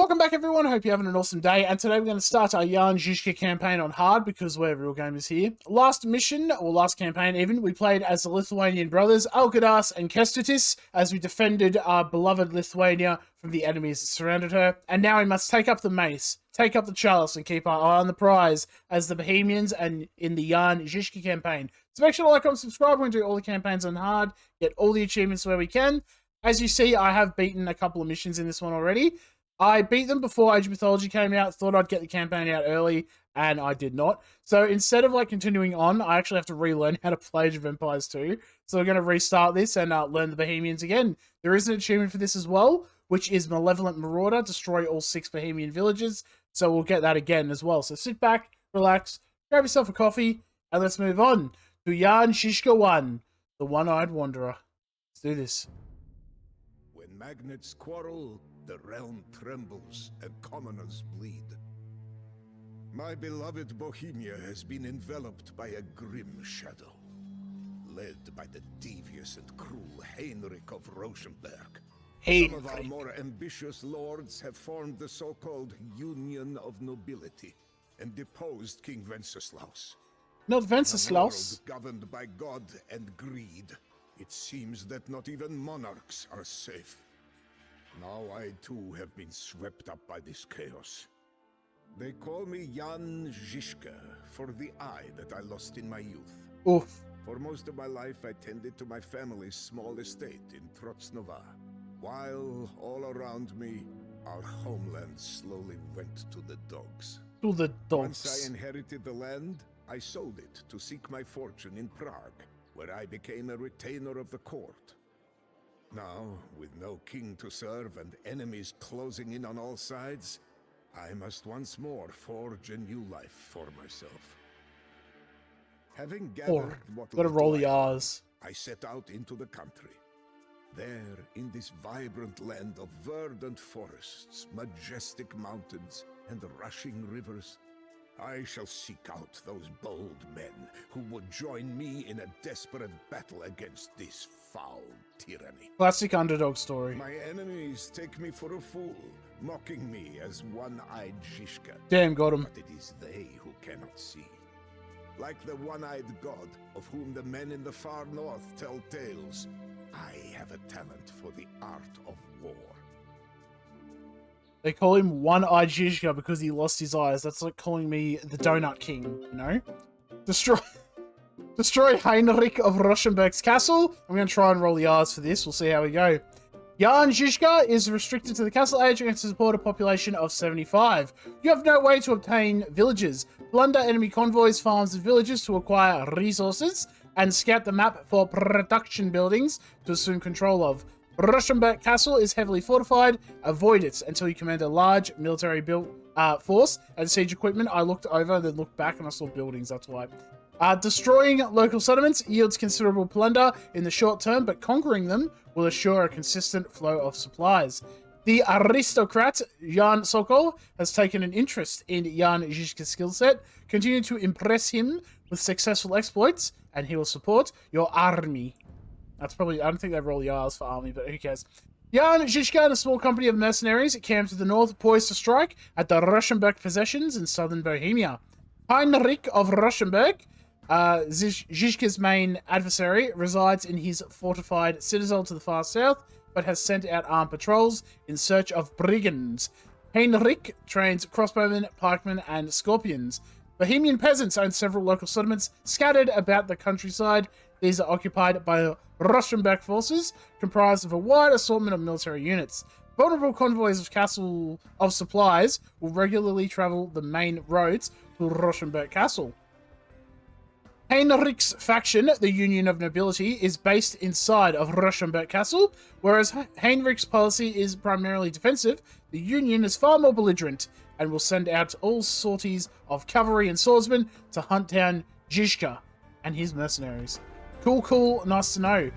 Welcome back, everyone. I hope you're having an awesome day. And today we're going to start our Jan Zizka campaign on hard because we're real gamers here. Last mission, or last campaign even, we played as the Lithuanian brothers, Algirdas and Kestutis, as we defended our beloved Lithuania from the enemies that surrounded her. And now we must take up the mace, take up the chalice, and keep our eye on the prize as the Bohemians and in the Jan Zizka campaign. So make sure to like, comment, subscribe. We're going to do all the campaigns on hard, get all the achievements where we can. As you see, I have beaten a couple of missions in this one already. I beat them before Age of Mythology came out, thought I'd get the campaign out early, and I did not. So instead of continuing on, I actually have to relearn how to play Age of Empires 2. So we're going to restart this and learn the Bohemians again. There is an achievement for this as well, which is Malevolent Marauder, destroy all 6 Bohemian villages. So we'll get that again as well. So sit back, relax, grab yourself a coffee, and let's move on to Jan Zizka 1, the One-Eyed Wanderer. Let's do this. When magnets quarrel, the realm trembles and commoners bleed. My beloved Bohemia has been enveloped by a grim shadow, led by the devious and cruel Heinrich of Rosenberg. Some of our more ambitious lords have formed the so-called Union of Nobility and deposed King Wenceslaus. Not Wenceslaus. Governed by God and greed, it seems that not even monarchs are safe. Now I too have been swept up by this chaos. They call me Jan Zizka for the eye that I lost in my youth. Oof. For most of my life I tended to my family's small estate in Trocnova, while all around me our homeland slowly went to the dogs. To the dogs. Once I inherited the land, I sold it to seek my fortune in Prague, where I became a retainer of the court. Now, with no king to serve and enemies closing in on all sides, I must once more forge a new life for myself. Having gathered what gotta roll the R's. I set out into the country. There, in this vibrant land of verdant forests, majestic mountains, and rushing rivers, I shall seek out those bold men who would join me in a desperate battle against this foul tyranny. Classic underdog story. My enemies take me for a fool, mocking me as One-Eyed Zizka. Damn, got him. But it is they who cannot see. Like the One-Eyed God, of whom the men in the far north tell tales, I have a talent for the art of war. They call him One-Eyed Zizka because he lost his eyes. That's like calling me the Donut King, you know? Destroy Heinrich of Rosenberg's castle. I'm going to try and roll the R's for this. We'll see how we go. Jan Zizka is restricted to the castle age and can support a population of 75. You have no way to obtain villages. Plunder enemy convoys, farms, and villages to acquire resources, and scout the map for production buildings to assume control of. Rosenberg Castle is heavily fortified. Avoid it until you command a large military force and siege equipment. I looked over and then looked back and I saw buildings, that's why. Destroying local settlements yields considerable plunder in the short term, but conquering them will assure a consistent flow of supplies. The aristocrat, Jan Sokol, has taken an interest in Jan Zizka's skill set. Continue to impress him with successful exploits, and he will support your army. That's probably, I don't think they roll the R's for army, but who cares. Jan Zizka and a small company of mercenaries camped to the north, poised to strike at the Rosenberg possessions in southern Bohemia. Heinrich of Rosenberg, Zizka's main adversary, resides in his fortified citadel to the far south, but has sent out armed patrols in search of brigands. Heinrich trains crossbowmen, pikemen, and scorpions. Bohemian peasants own several local settlements scattered about the countryside. These are occupied by Rosenberg forces, comprised of a wide assortment of military units. Vulnerable convoys of supplies will regularly travel the main roads to Rosenberg Castle. Heinrich's faction, the Union of Nobility, is based inside of Rosenberg Castle, whereas Heinrich's policy is primarily defensive. The Union is far more belligerent and will send out all sorties of cavalry and swordsmen to hunt down Zizka and his mercenaries. Cool, nice to know.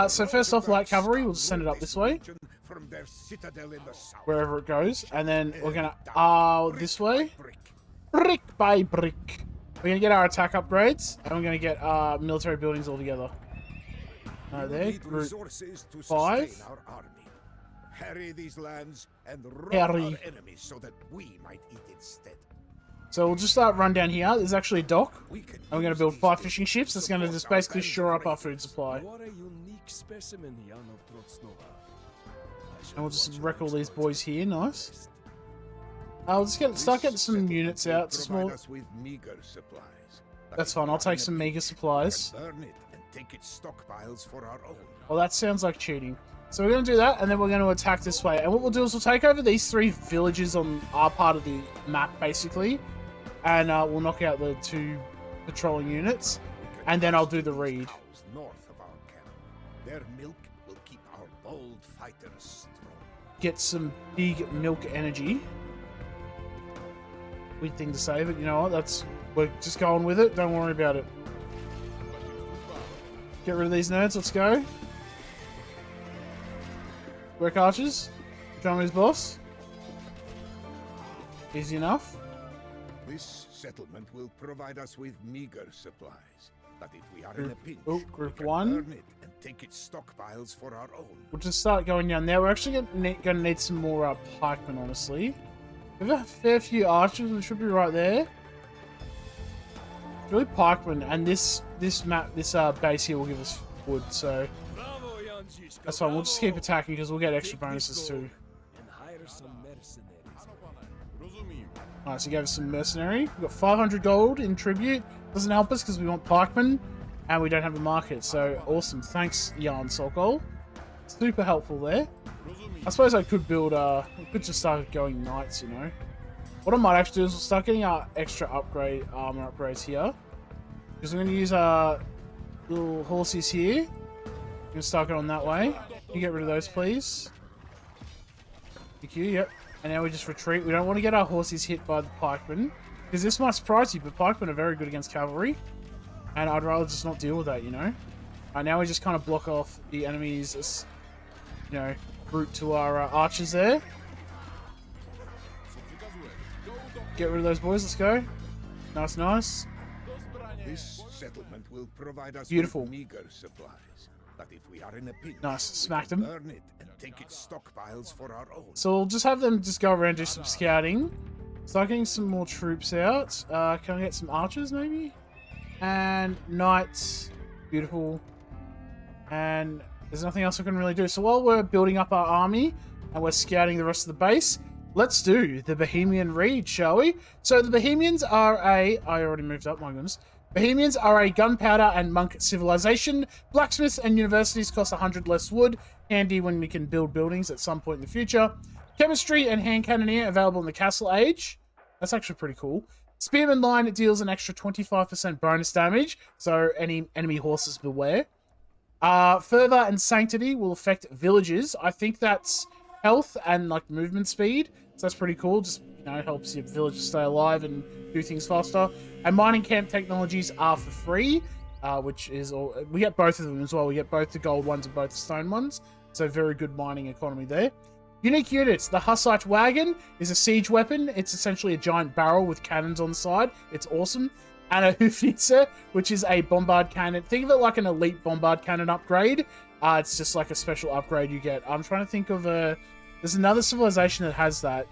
So first off, light cavalry, we'll just send it up this way, wherever it goes, and then we're gonna this way, brick by brick. We're gonna get our attack upgrades, and we're gonna get military buildings all together. There, group 5. Harry these lands and rob Harry. our enemies so that we might eat instead. So we'll just start run down here. There's actually a dock. We can And we're going to build 5 fishing ships. That's going to just basically shore up our food supply. You are a unique specimen, Jan of Trotznova. And we'll just wreck all these boys here. Nice. I'll just start getting some units out. Small. Us with meager supplies. But That's if fine. we I'll are take in some a meager pinch, supplies. we can burn it and take its stockpiles for our own. Well, that sounds like cheating. So we're going to do that, and then we're going to attack this way. And what we'll do is we'll take over these 3 villages on our part of the map, basically. And we'll knock out the 2 patrolling units. And then I'll do the raid. North of our camp. Their milk will keep our bold fighters strong. Get some big milk energy. Weird thing to say, but you know what? We're just going with it. Don't worry about it. Get rid of these nerds. Let's go. Work archers. Drummer's boss. Easy enough. This settlement will provide us with meager supplies. But if we are in a pinch, Group we can 1. burn it and take its stockpiles for our own. We'll just start going down there. We're actually going to need some more pikemen, honestly. We have a fair few archers. We should be right there. It's really pikemen, and this base here will give us wood, so Bravo, Jan Zizka, that's fine. We'll just keep bravo. attacking because we'll get extra Take this bonuses gold too. And hire some mercenaries. Alright, so you gave us some mercenary. We've got 500 gold in tribute. Doesn't help us because we want pikemen, and we don't have a market, so awesome. Thanks, Jan Sokol. Super helpful there. I suppose I could build, we could just start going knights, you know. What I might actually do is we'll start getting our extra armor upgrades here. Because we're going to use our little horses here. We're going to start going that way. Can you get rid of those, please? Thank you, yep. And now we just retreat. We don't want to get our horses hit by the pikemen. Because this might surprise you, but pikemen are very good against cavalry. And I'd rather just not deal with that, you know. Now we just kind of block off the enemies, you know, route to our archers there. Get rid of those boys. Let's go. Nice, nice. This settlement will provide us Beautiful. with meager supplies. But if we are in a pinch, Nice. we Smacked can him. burn it and take its stockpiles for our own. So we'll just have them just go around and do some scouting. Start getting some more troops out. Can I get some archers maybe? And knights. Beautiful. And there's nothing else I can really do. So while we're building up our army and we're scouting the rest of the base, let's do the Bohemian raid, shall we? So the Bohemians are I already moved up, my goodness. Bohemians are a gunpowder and monk civilization. Blacksmiths and universities cost 100 less wood. Handy when we can build buildings at some point in the future. Chemistry and hand cannoneer available in the Castle Age. That's actually pretty cool. Spearman line deals an extra 25% bonus damage, so any enemy horses beware. Fervor and Sanctity will affect villages. I think that's health and like movement speed, so that's pretty cool. Just, you know, helps your villagers stay alive and do things faster. And mining camp technologies are for free, which is all. We get both of them as well. We get both the gold ones and both the stone ones, so very good mining economy there. Unique units. The Hussite wagon is a siege weapon. It's essentially a giant barrel with cannons on the side. It's awesome. And a Hoofnitzer, which is a bombard cannon. Think of it like an elite bombard cannon upgrade. It's just like a special upgrade you get. I'm trying to think of there's another civilization that has that.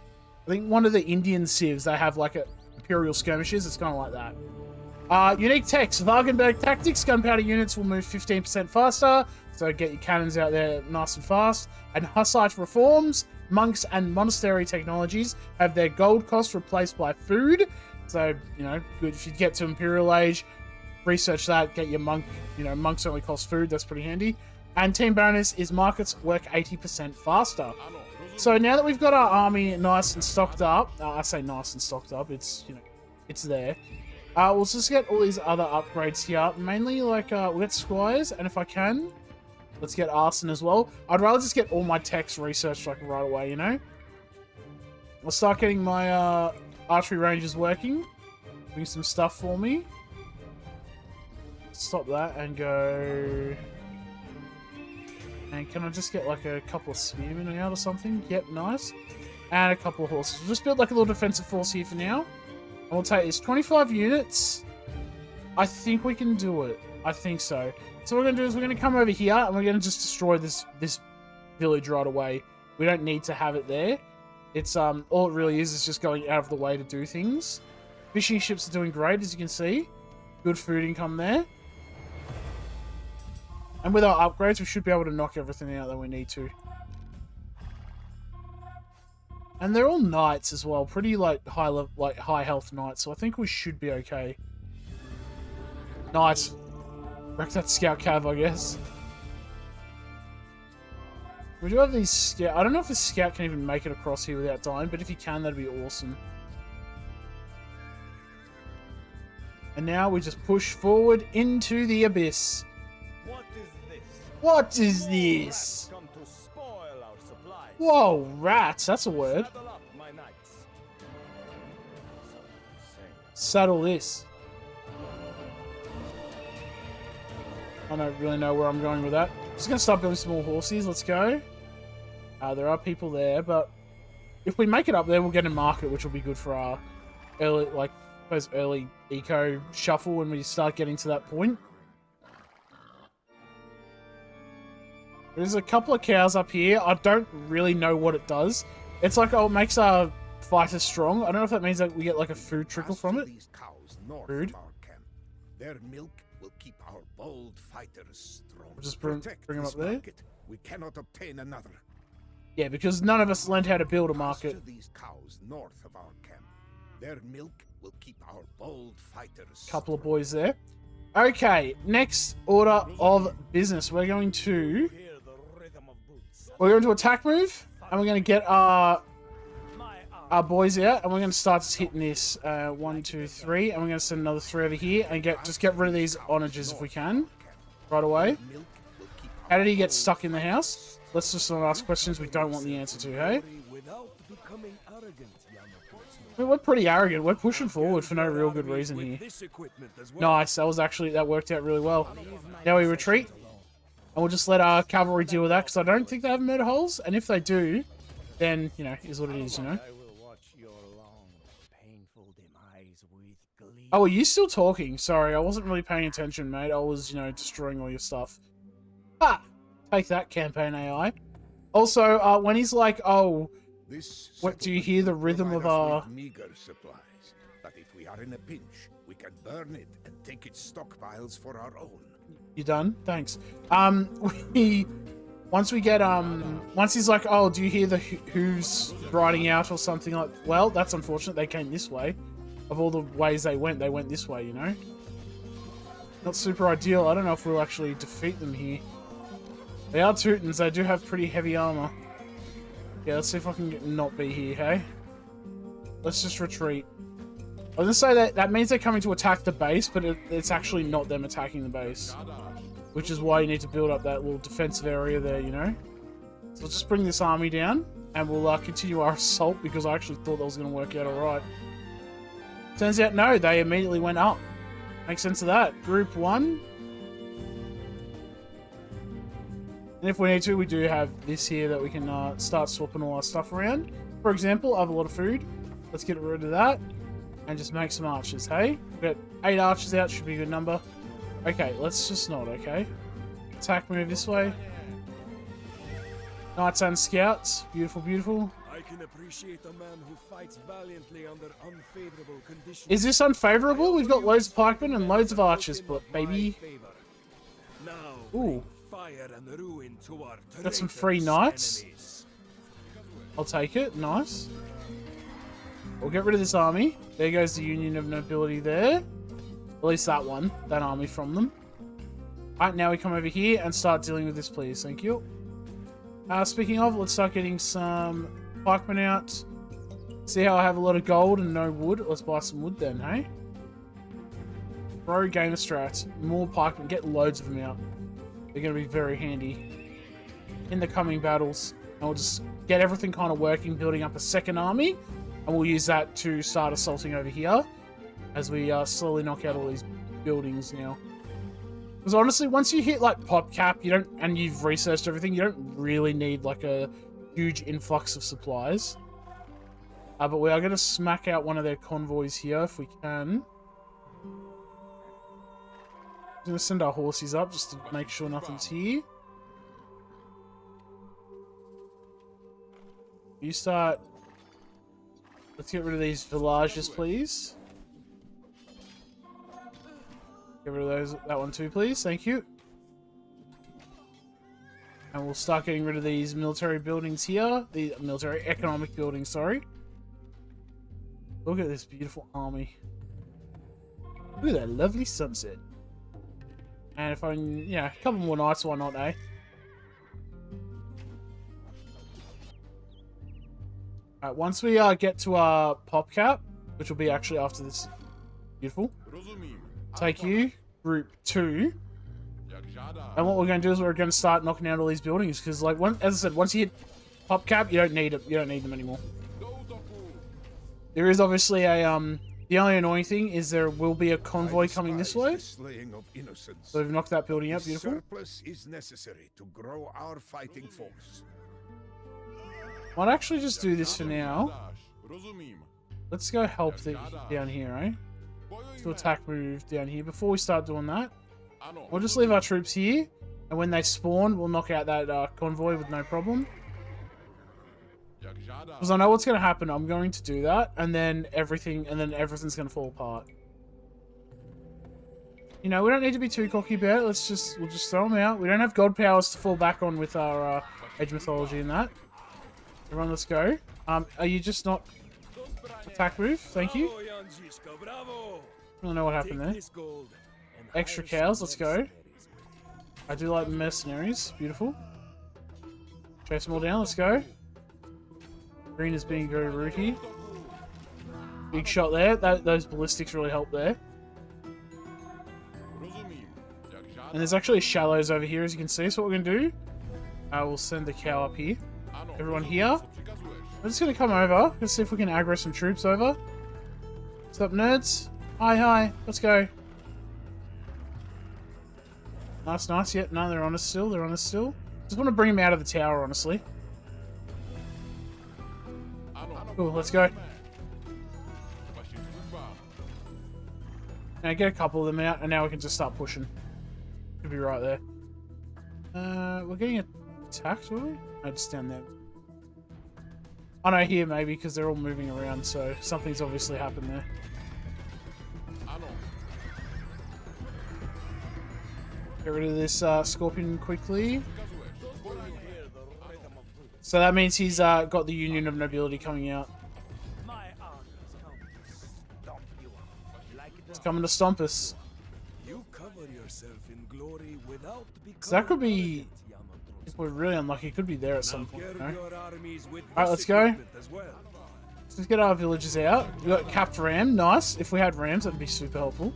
I think one of the Indian civs, they have like a Imperial skirmishes. It's kind of like that. Unique techs. Wagenberg tactics. Gunpowder units will move 15% faster. So get your cannons out there nice and fast. And Hussite reforms. Monks and monastery technologies have their gold cost replaced by food. So, you know, good if you get to Imperial Age, research that, get your monk, you know, monks only cost food, that's pretty handy. And team bonus is markets work 80% faster. So now that we've got our army nice and stocked up, I say nice and stocked up, it's, you know, it's there. We'll just get all these other upgrades here, mainly like, we'll get squires, and if I can, let's get arson as well. I'd rather just get all my techs researched like right away, you know? I'll start getting my, archery rangers working. Doing some stuff for me. Stop that and go. And can I just get like a couple of spearmen out or something? Yep, nice. And a couple of horses. We'll just build like a little defensive force here for now. And we'll take this 25 units. I think we can do it. I think so. So what we're going to do is we're going to come over here and we're going to just destroy this village right away. We don't need to have it there. It's all it really is just going out of the way to do things. Fishing ships are doing great, as you can see. Good food income there. And with our upgrades, we should be able to knock everything out that we need to. And they're all knights as well, pretty like high level, like high health knights. So I think we should be okay. Nice. Wreck that scout cav, I guess. We do have these scout. I don't know if this scout can even make it across here without dying, but if he can, that'd be awesome. And now we just push forward into the abyss. What is this? What is this? Come to spoil our supplies. Whoa, rats, that's a word. Saddle up, my knights. Saddle this. I don't really know where I'm going with that. Just gonna start building some more horses. Let's go. There are people there, but if we make it up there, we'll get a market, which will be good for our early, like, those early eco shuffle when we start getting to that point. There's a couple of cows up here. I don't really know what it does. It's like, oh, it makes our fighters strong. I don't know if that means that we get like a food trickle from it. These cows north Food. of our camp. Their milk will keep our bold fighters strong. We'll just bring them this up there. market. We cannot obtain another. Yeah, because none of us learned how to build a market. Pasture these cows north of our camp. Their milk will keep our bold fighters. Couple of boys there. Okay, next order of business. We're going to attack move, and we're going to get our boys out, and we're going to start just hitting this. 1, 2, 3, and we're going to send another 3 over here, and get rid of these onagers if we can, right away. How did he get stuck in the house? Let's just not ask questions we don't want the answer to, hey? I mean, we're pretty arrogant. We're pushing forward for no real good reason here. Nice. That worked out really well. Now we retreat. And we'll just let our cavalry deal with that, because I don't think they have murder holes. And if they do, then, you know, is what it is, you know? Oh, are you still talking? Sorry, I wasn't really paying attention, mate. I was, you know, destroying all your stuff. Ah! Take that, campaign AI. Also, when he's like, oh... What, do you hear the rhythm of our... meager supplies, but if we are in a pinch, we can burn it and take its stockpiles for our own. You done? Thanks. Once we get, once he's like, oh, do you hear the hooves riding out or something like... Well, that's unfortunate. They came this way. Of all the ways they went this way, you know? Not super ideal. I don't know if we'll actually defeat them here. They are Teutons. They do have pretty heavy armor. Yeah, let's see if I can not be here, hey? Let's just retreat. I was gonna say that means they're coming to attack the base, but it's actually not them attacking the base. Which is why you need to build up that little defensive area there, you know? So let's just bring this army down, and we'll continue our assault, because I actually thought that was gonna work out alright. Turns out, no, they immediately went up. Makes sense of that. Group 1. And if we need to, we do have this here that we can start swapping all our stuff around. For example, I have a lot of food. Let's get rid of that. And just make some archers, hey? We've got 8 archers out, should be a good number. Okay, let's just not, okay? Attack move this way. Knights and scouts. Beautiful, beautiful. I can appreciate a man who fights valiantly under unfavorable conditions. Is this unfavorable? We've got loads of pikemen and loads of archers, but baby... Now, ooh. fire and ruin to our Got some free knights. enemies. I'll take it. Nice. We'll get rid of this army. There goes the Union of Nobility there. At least that one. That army from them. Alright, now we come over here and start dealing with this, please. Thank you. Speaking of, let's start getting some pikemen out. See how I have a lot of gold and no wood? Let's buy some wood then, hey? Bro, gamer strats. More pikemen. Get loads of them out. They're going to be very handy in the coming battles. And we'll just get everything kind of working, building up a second army. And we'll use that to start assaulting over here as we slowly knock out all these buildings now. Because honestly, once you hit like pop cap, you don't, and you've researched everything, you don't really need like a huge influx of supplies. But we are going to smack out one of their convoys here if we can. I'm going to send our horses up just to make sure nothing's here. You start. Let's get rid of these villages, please. Get rid of that one too, please. Thank you. And we'll start getting rid of these military buildings here. The military economic buildings, sorry. Look at this beautiful army. Look at that lovely sunset. And if I, yeah, a couple more nights, why not, eh? Alright, once we get to our pop cap, which will be actually after this, beautiful. Take you, group 2. And what we're going to do is we're going to start knocking out all these buildings because, like, as I said, once you hit pop cap, you don't need it. You don't need them anymore. There is obviously a the only annoying thing is there will be a convoy coming this way. So we've knocked that building out. Beautiful. Surplus is necessary to grow our fighting force. Might actually just do this for now. Let's go help down here, eh? Let's do attack move down here. Before we start doing that, we'll just leave our troops here, and when they spawn, we'll knock out that convoy with no problem. Because I know what's going to happen. I'm going to do that, and then everything's going to fall apart. You know, we don't need to be too cocky about it. We'll just throw them out. We don't have god powers to fall back on with our Age mythology and that. Everyone, let's go. Are you just not attack move? Thank you. I don't know what happened there. Extra cows, let's go. I do like mercenaries. Beautiful. Chase them all down, let's go. Green is being very rooty. Big shot there. Those ballistics really help there. And there's actually shallows over here, as you can see. So what we're going to do, we'll send the cow up here. Everyone here. We're just going to come over. Let's see if we can aggro some troops over. What's up, nerds? Hi. Let's go. Nice. Yep, no, they're on us still. Just want to bring them out of the tower, honestly. Cool, let's go. Now get a couple of them out, and now we can just start pushing. Should be right there. We're getting attacked, were we? No, just down there. Oh no, here maybe, because they're all moving around, so something's obviously happened there. Get rid of this scorpion quickly. So that means he's got the Union of Nobility coming out. It's coming to stomp us. So that could be, if we're really unlucky, it could be there at some point. You know? Alright, let's go. Let's get our villagers out. We got capped ram, nice. If we had rams, that'd be super helpful.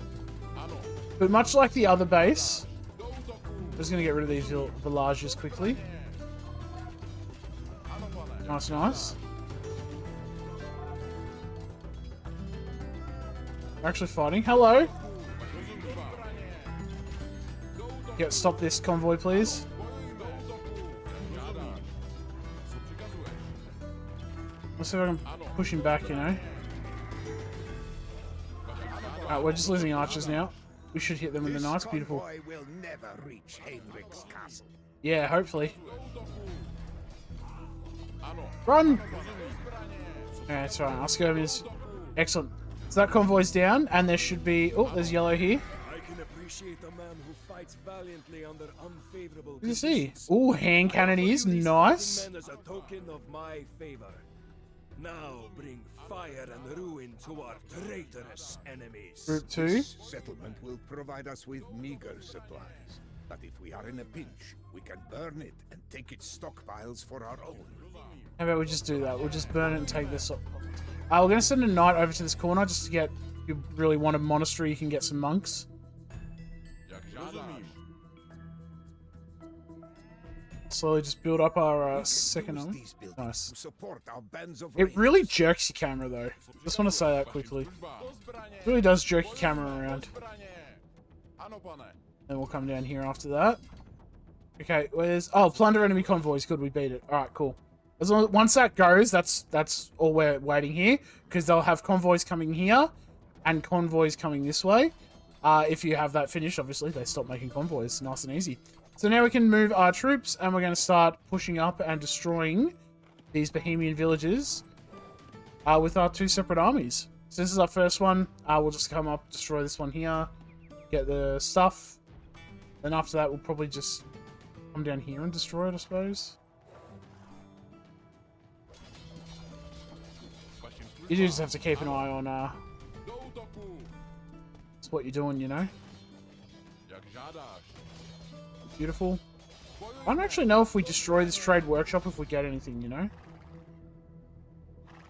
But much like the other base, I'm just going to get rid of these villages quickly. Nice. We're actually fighting. Hello! Yeah, stop this convoy, please. Let's see if I can push him back, you know. Alright, we're just losing archers now. We should hit them with the knights. Beautiful. Will never reach Heinrich's castle. Yeah, hopefully. Run! Yeah, that's right. Our skirmish is excellent. So that convoy's down, and there should be. Oh, there's yellow here. I can appreciate a man who fights valiantly under unfavorable What do you see? Oh, hand cannoneers, nice. As a token of my favor. Now bring fire and ruin to our traitorous enemies. Group 2. This settlement will provide us with meager supplies. But if we are in a pinch, we can burn it and take its stockpiles for our own. How about we just do that? We'll just burn it and take this up. We're going to send a knight over to this corner just to get, if you really want a monastery, you can get some monks. Slowly just build up our second army. Nice. It really jerks your camera though. Just want to say that quickly. It really does jerk your camera around. Then we'll come down here after that. Okay, where's... Oh, plunder enemy convoys. Good, we beat it. Alright, cool. As long as, once that goes, that's all we're waiting here. Because they'll have convoys coming here. And convoys coming this way. If you have that finished, obviously, they stop making convoys. Nice and easy. So now we can move our troops. And we're going to start pushing up and destroying these Bohemian villages with our 2 separate armies. So this is our first one. We'll just come up, destroy this one here, get the stuff. Then after that, we'll probably just come down here and destroy it, I suppose. You do just have to keep an eye on what you're doing, you know. Beautiful. I don't actually know if we destroy this trade workshop if we get anything, you know.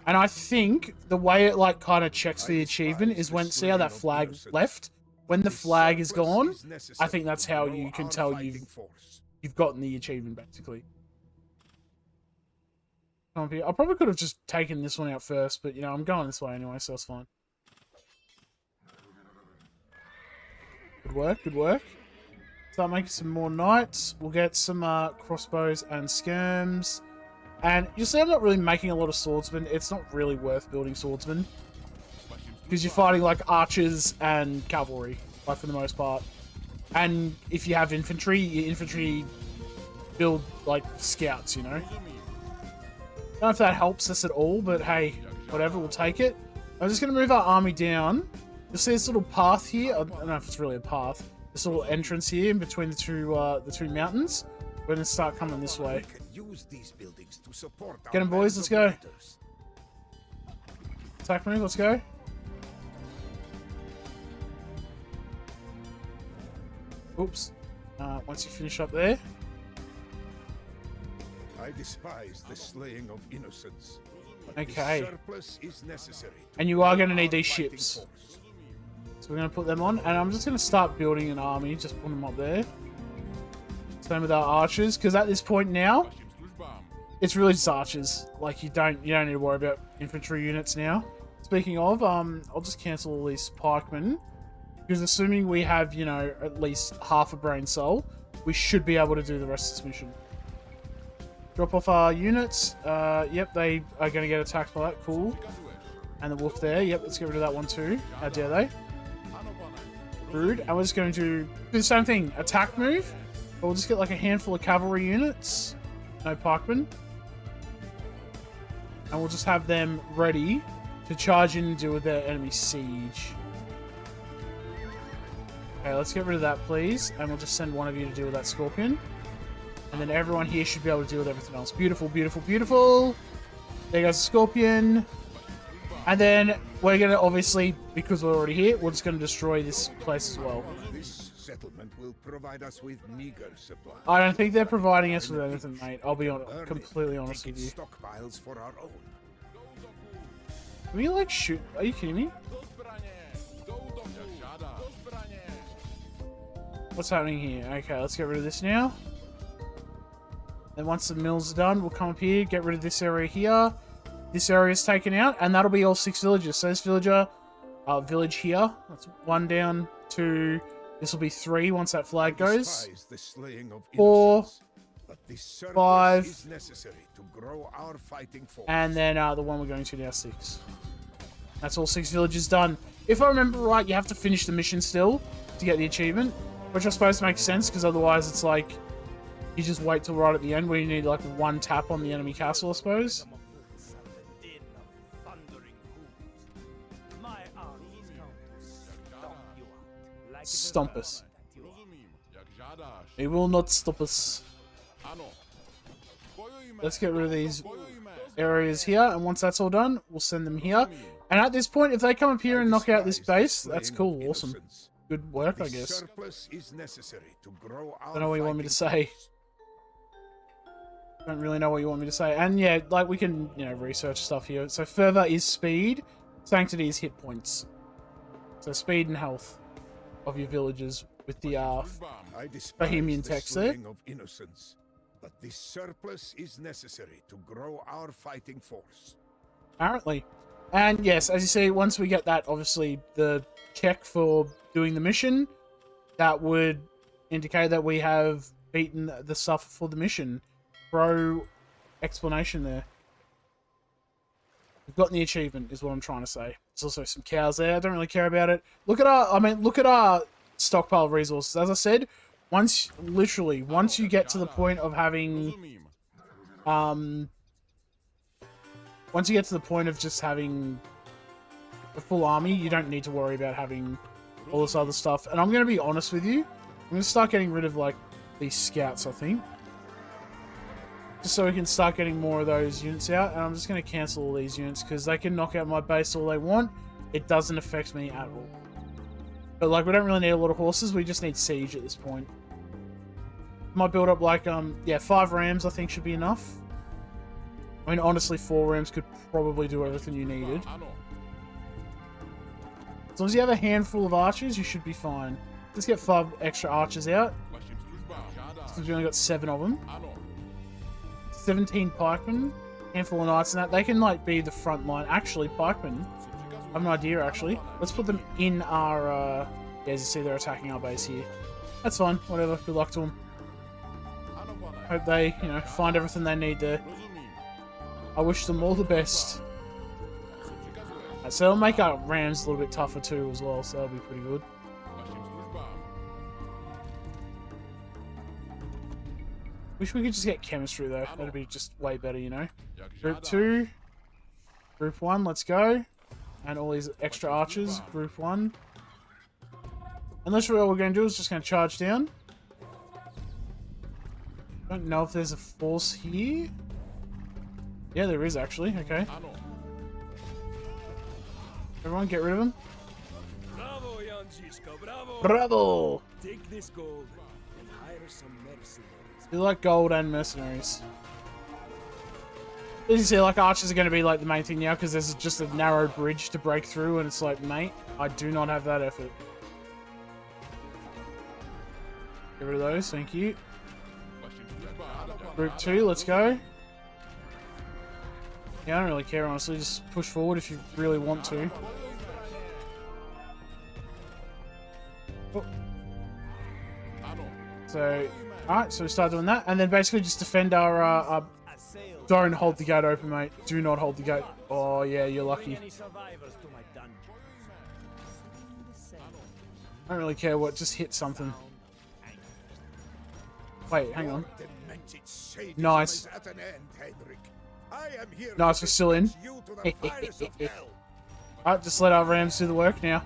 And I think the way it like kind of checks for the achievement is when, see how that flag left? When the flag is gone, I think that's how you can tell you've gotten the achievement, basically. I probably could have just taken this one out first, but you know, I'm going this way anyway, so it's fine. Good work, good work. Start making some more knights. We'll get some crossbows and skirms. And you'll see I'm not really making a lot of swordsmen. It's not really worth building swordsmen. Because you're fighting like archers and cavalry, like for the most part. And if you have infantry, your infantry build like scouts, you know. I don't know if that helps us at all, but hey, whatever, we'll take it. I'm just going to move our army down. You'll see this little path here. I don't know if it's really a path. This little entrance here in between the two mountains. We're going to start coming this way. Get them, boys. Let's go. Attack move. Let's go. Oops. Once you finish up there. I despise the slaying of innocents. Okay. And you are going to need these ships. So we're going to put them on. And I'm just going to start building an army. Just put them up there. Same with our archers. Because at this point now, it's really just archers. Like, you don't need to worry about infantry units now. Speaking of, I'll just cancel all these pikemen. Because assuming we have, you know, at least half a brain cell, we should be able to do the rest of this mission. Drop off our units. Yep, they are going to get attacked by that. Cool. And the wolf there. Yep, let's get rid of that one too. How dare they? Rude. And we're just going to do the same thing. Attack move. But we'll just get like a handful of cavalry units. No pikemen. And we'll just have them ready to charge in and deal with their enemy siege. Okay, let's get rid of that, please. And we'll just send one of you to deal with that scorpion. And then everyone here should be able to deal with everything else. Beautiful, beautiful, beautiful. There goes the scorpion. And then we're going to, obviously, because we're already here, we're just going to destroy this place as well. This settlement will provide us with meager supplies. I don't think they're providing us with anything, mate. I'll be completely honest with you. Stockpiles for our own. Can we, like, shoot? Are you kidding me? What's happening here? Okay, let's get rid of this now. Then once the mills are done, we'll come up here, get rid of this area here. This area is taken out, and that'll be all 6 villages. So this village here, that's 1 down, 2. This will be 3 once that flag goes. 4, 5, and then the one we're going to now 6. That's all 6 villages done. If I remember right, you have to finish the mission still to get the achievement, which I suppose makes sense because otherwise it's like you just wait till right at the end where you need like 1 tap on the enemy castle, I suppose. Stomp us. He will not stop us. Let's get rid of these areas here, and once that's all done, we'll send them here. And at this point, if they come up here and knock out this base, that's cool, awesome. Good work, I guess. Don't know what you want me to say. Don't really know what you want me to say. And yeah, like we can, you know, research stuff here. So fervor is speed, sanctity is hit points. So speed and health of your villagers with the Bohemian text there. But this surplus is necessary to grow our fighting force. Apparently. And yes, as you see, once we get that, obviously, the check for doing the mission, that would indicate that we have beaten the stuff for the mission. Pro explanation there. We've gotten the achievement, is what I'm trying to say. There's also some cows there. I don't really care about it. Look at our stockpile of resources. As I said, once you get to the point of having once you get to the point of just having a full army, you don't need to worry about having all this other stuff. And I'm going to be honest with you. I'm going to start getting rid of, like, these scouts, I think. Just so we can start getting more of those units out. And I'm just going to cancel all these units because they can knock out my base all they want. It doesn't affect me at all. But, like, we don't really need a lot of horses. We just need siege at this point. Might build up, like, yeah, 5 rams I think should be enough. I mean, honestly, 4 rams could probably do everything you needed. As long as you have a handful of archers, you should be fine. Let's get 5 extra archers out. Since we only got 7 of them. 17 pikemen. Handful of knights and that. They can, like, be the front line. Actually, pikemen. I have an idea, actually. Let's put them in our, yeah, as you see, they're attacking our base here. That's fine. Whatever. Good luck to them. Hope they, you know, find everything they need there. I wish them all the best. Right, so it'll make our rams a little bit tougher too as well, so that'll be pretty good. Wish we could just get chemistry though. That'd be just way better, you know. Group 2. Group 1, let's go. And all these extra archers. Group 1. And literally all we're going to do is just going to charge down. I don't know if there's a force here. Yeah, there is actually. Okay. Everyone, get rid of him. Bravo, young Zizka, bravo! Bravo! Take this gold and hire some mercenaries. You like gold and mercenaries. As you see, like, archers are going to be like the main thing now because there's just a narrow bridge to break through, and it's like, mate, I do not have that effort. Get rid of those, thank you. Group 2, let's go. Yeah, I don't really care, honestly. Just push forward if you really want to. Oh. So, alright, so we start doing that. And then basically just defend our... Don't hold the gate open, mate. Do not hold the gate. Oh, yeah, you're lucky. I don't really care what. Just hit something. Wait, hang on. Nice. Nice, we're still in. Alright, just let our rams do the work now.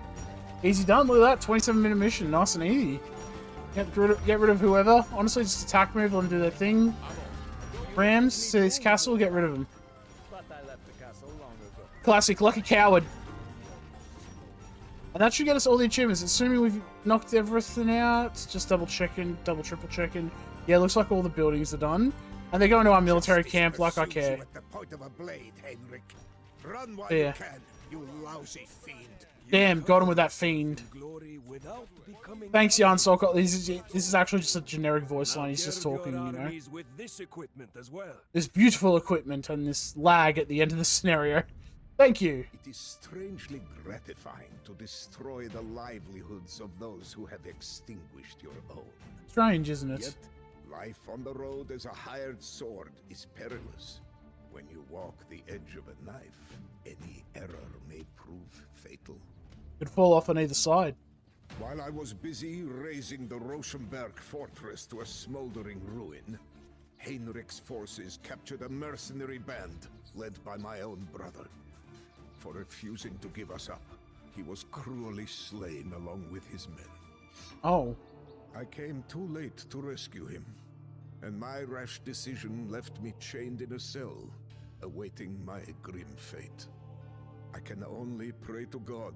Easy done, look at that. 27-minute mission, nice and easy. Get rid of whoever. Honestly, just attack move, let them do their thing. Rams to this castle, get rid of them. Classic, like a coward. And that should get us all the achievements. Assuming we've knocked everything out. Just double checking, double triple checking. Yeah, looks like all the buildings are done. And they're going to our military camp like I care. Yeah. Damn, got him with that fiend. Thanks, Jan Solkot. This is actually just a generic voice line. He's just talking, you know. This beautiful equipment and this lag at the end of the scenario. Thank you. It is strangely gratifying to destroy the livelihoods of those who have extinguished your own. Strange, isn't it? Yet, life on the road as a hired sword is perilous. When you walk the edge of a knife, any error may prove fatal. Could fall off on either side. While I was busy razing the Rosenberg fortress to a smoldering ruin, Heinrich's forces captured a mercenary band led by my own brother. For refusing to give us up, he was cruelly slain along with his men. Oh. I came too late to rescue him, and my rash decision left me chained in a cell, awaiting my grim fate. I can only pray to God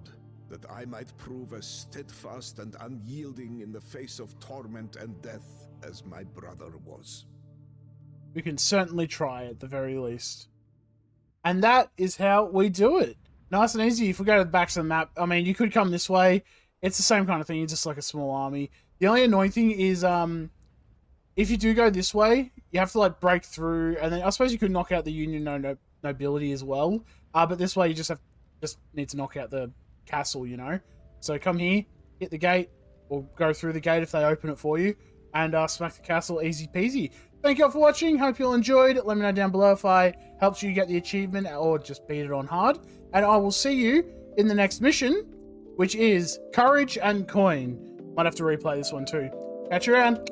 that I might prove as steadfast and unyielding in the face of torment and death as my brother was. We can certainly try at the very least. And that is how we do it. Nice and easy. If we go to the back of the map, I mean, you could come this way. It's the same kind of thing. You're just like a small army. The only annoying thing is, if you do go this way, you have to, like, break through. And then I suppose you could knock out the Union nobility as well. But this way, you just need to knock out the castle, you know. So come here, hit the gate, or go through the gate if they open it for you. And smack the castle, easy peasy. Thank you all for watching. Hope you all enjoyed. Let me know down below if I helped you get the achievement or just beat it on hard. And I will see you in the next mission, which is Courage and Coin. Might have to replay this one too. Catch you around.